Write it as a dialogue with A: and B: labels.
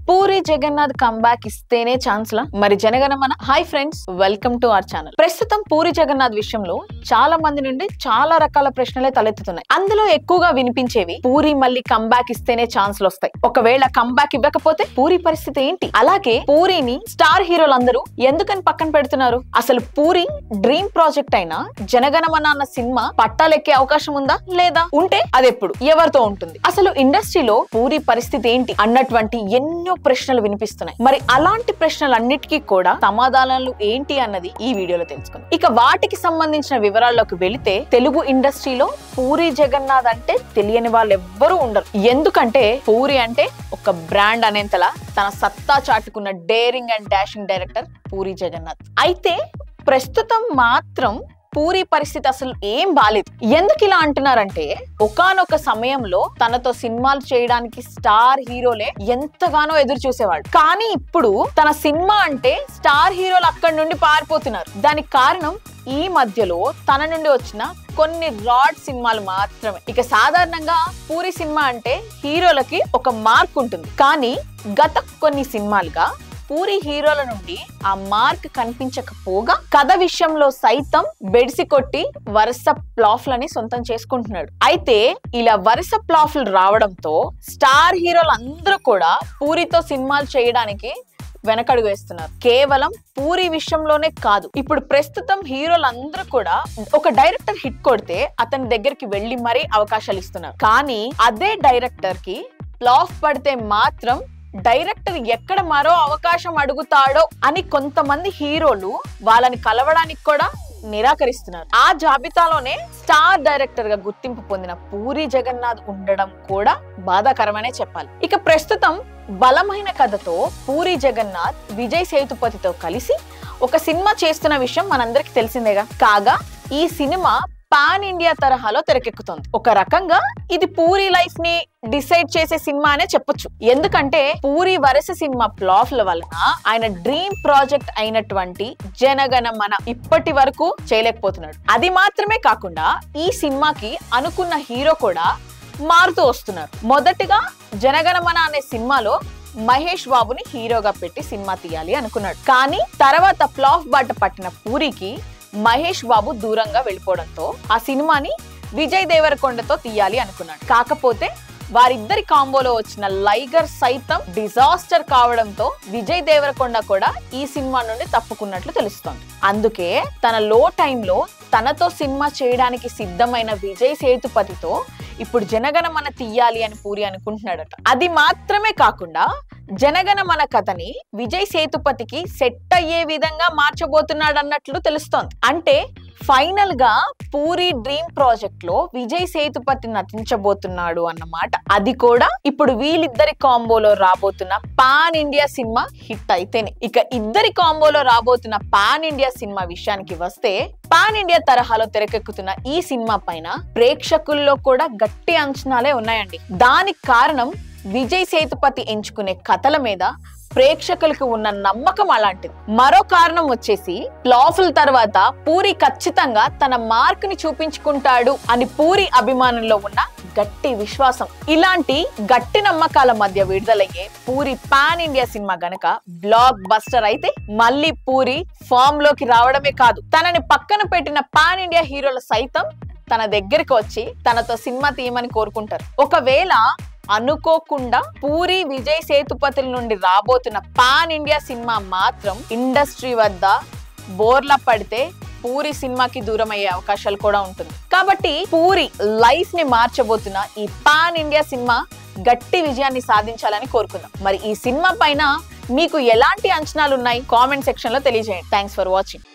A: Puri Jagannadh comeback ఇస్తేనే chance లా మరి Jana Gana Mana. Hi friends, welcome to our channel. ప్రస్తుతం పూరి జగన్నాథ్ విషయంలో చాలా మంది నుండి చాలా రకాల ప్రశ్నలే తలెత్తుతున్నాయి. అందులో ఎక్కువగా వినిపించేవి పూరి మళ్ళీ కంబ్యాక్ ఇస్తేనే ఛాన్స్లు వస్తాయి, ఒకవేళ కంబ్యాక్ ఇవ్వకపోతే పూరి పరిస్థితి ఏంటి, అలాగే పూరిని స్టార్ హీరోలందరూ ఎందుకని పక్కన పెడుతున్నారు, అసలు పూరి డ్రీమ్ ప్రాజెక్ట్ అయినా జనగణమన అన్న సినిమా పట్టాలెక్కే అవకాశం ఉందా, లేదా ఉంటే అదెప్పుడు ఎవరితో ఉంటుంది, అసలు ఇండస్ట్రీలో పూరి పరిస్థితి ఏంటి అన్నటువంటి ఎన్నో ప్రశ్నలు వినిపిస్తున్నాయి. మరి అలాంటి ప్రశ్నలన్నిటికీ కూడా సమాధానాలు ఏంటి అన్నది ఈ వీడియోలో తెలుసుకుందాం. ఇక వాటికి సంబంధించిన వివరాల్లోకి వెళితే, తెలుగు ఇండస్ట్రీలో పూరి జగన్నాథ్ అంటే తెలియని వాళ్ళు ఎవ్వరూ ఉండరు. ఎందుకంటే పూరి అంటే ఒక బ్రాండ్ అనేంతలా తన సత్తా చాటుకున్న daring and dashing director Puri Jagannadh. అయితే ప్రస్తుతం మాత్రం పూరి పరిస్థితి అసలు ఏం బాలేదు. ఎందుకు ఇలా అంటున్నారంటే, ఒకానొక సమయంలో తనతో సినిమాలు చేయడానికి స్టార్ హీరోలే ఎంతగానో ఎదురు చూసేవాడు. కానీ ఇప్పుడు తన సినిమా అంటే స్టార్ హీరోలు అక్కడి నుండి పారిపోతున్నారు. దానికి కారణం ఈ మధ్యలో తన నుండి వచ్చిన కొన్ని రాడ్ సినిమాలు మాత్రమే. ఇక సాధారణంగా పూరి సినిమా అంటే హీరోలకి ఒక మార్క్ ఉంటుంది, కానీ గత కొన్ని సినిమాలుగా పూరి హీరోల నుండి ఆ మార్క్ కనిపించకపోగా కథ విషయంలో సైతం బెడిసి కొట్టి వరుస ప్లాఫ్లని సొంతం చేసుకుంటున్నాడు. అయితే ఇలా వరుస ప్లాఫ్లు రావడంతో స్టార్ హీరోలు అందరూ కూడా పూరితో సినిమాలు చేయడానికి వెనకడుగు వేస్తున్నారు. కేవలం పూరి విషయంలోనే కాదు, ఇప్పుడు ప్రస్తుతం హీరోలందరూ కూడా ఒక డైరెక్టర్ హిట్ కొడితే అతని దగ్గరికి వెళ్లి మరీ అవకాశాలు ఇస్తున్నారు. కానీ అదే డైరెక్టర్ కి ఫ్లాప్ పడితే మాత్రం డైరెక్టర్ ఎక్కడ మరో అవకాశం అడుగుతాడో అని కొంతమంది హీరోలు వాళ్ళని కలవడానికి కూడా నిరాకరిస్తున్నారు. ఆ జాబితాలోనే స్టార్ డైరెక్టర్ గా గుర్తింపు పొందిన పూరి జగన్నాథ్ ఉండడం కూడా బాధాకరమనే చెప్పాలి. ఇక ప్రస్తుతం బలమైన కథతో పూరి జగన్నాథ్ విజయ్ సేతుపతితో కలిసి ఒక సినిమా చేస్తున్న విషయం మనందరికి తెలిసిందేగా. కాగా ఈ సినిమా పాన్ ఇండియా తరహాలో తెరకెక్కుతుంది. ఒక రకంగా ఇది పూరి లైఫ్ ని డిసైడ్ చేసే సినిమా అనే చెప్పొచ్చు. ఎందుకంటే పూరి వరుస సినిమా ఫ్లాప్ల వలన ఆయన డ్రీమ్ ప్రాజెక్ట్ అయినటువంటి జనగణమన ఇప్పటి వరకు చేయలేకపోతున్నాడు. అది మాత్రమే కాకుండా ఈ సినిమాకి అనుకున్న హీరో కూడా మారుతూ వస్తున్నారు. మొదటిగా జనగణమన అనే సినిమాలో మహేష్ బాబుని హీరోగా పెట్టి సినిమా తీయాలి అనుకున్నాడు. కానీ తర్వాత ఫ్లాప్ బాట పట్టిన పూరికి మహేష్ బాబు దూరంగా వెళ్ళిపోవడంతో ఆ సినిమాని విజయ్ దేవరకొండతో తీయాలి అనుకున్నాడు. కాకపోతే వారిద్దరి కాంబోలో వచ్చిన లైగర్ సైతం డిజాస్టర్ కావడంతో విజయ్ దేవరకొండ కూడా ఈ సినిమా నుండి తప్పుకున్నట్లు తెలుస్తోంది. అందుకే తన లో టైంలో తనతో సినిమా చేయడానికి సిద్ధమైన విజయ్ సేతుపతితో ఇప్పుడు జనగణమన తీయాలి అని పూరి అనుకుంటున్నాడట. అది మాత్రమే కాకుండా జనగణమన కథని విజయ్ సేతుపతికి సెట్ అయ్యే విధంగా మార్చబోతున్నాడు అన్నట్లు తెలుస్తోంది. అంటే ఫైనల్ గా పూరి డ్రీమ్ ప్రాజెక్ట్ లో విజయ్ సేతుపతి నటించబోతున్నాడు అన్నమాట. అది కూడా ఇప్పుడు వీళ్ళిద్దరి కాంబోలో రాబోతున్న పాన్ ఇండియా సినిమా హిట్ అయితేనే. ఇక ఇద్దరి కాంబోలో రాబోతున్న పాన్ ఇండియా సినిమా విషయానికి వస్తే, పాన్ ఇండియా తరహాలో తెరకెక్కుతున్న ఈ సినిమా పైన ప్రేక్షకుల్లో కూడా గట్టి అంచనాలే ఉన్నాయండి. దానికి కారణం విజయ్ సేతుపతి ఎంచుకునే కథల మీద ప్రేక్షకులకు ఉన్న నమ్మకం అలాంటిది. మరో కారణం వచ్చేసి ఫ్లాపుల తర్వాత పూరి ఖచ్చితంగా తన మార్క్ ని చూపించుకుంటాడు అని పూరి అభిమానుల్లో ఉన్న గట్టి విశ్వాసం. ఇలాంటి గట్టి నమ్మకాల మధ్య విడుదలయ్యే పూరి పాన్ ఇండియా సినిమా గనక బ్లాక్ బస్టర్ అయితే మళ్ళీ పూరి ఫామ్ లోకి రావడమే కాదు, తనని పక్కన పెట్టిన పాన్ ఇండియా హీరోలు సైతం తన దగ్గరికి వచ్చి తనతో సినిమా తీయమని కోరుకుంటారు. ఒకవేళ అనుకోకుండా పూరి విజయ్ సేతుపతుల నుండి రాబోతున్న పాన్ ఇండియా సినిమా మాత్రం ఇండస్ట్రీ వద్ద బోర్లా పడితే పూరి సినిమాకి దూరం అయ్యే అవకాశాలు కూడా ఉంటుంది. కాబట్టి పూరి లైఫ్ ని మార్చబోతున్న ఈ పాన్ ఇండియా సినిమా గట్టి విజయాన్ని సాధించాలని కోరుకుందాం. మరి ఈ సినిమా పైన మీకు ఎలాంటి అంచనాలు ఉన్నాయి కామెంట్ సెక్షన్ లో తెలియజేయండి. Thanks for watching.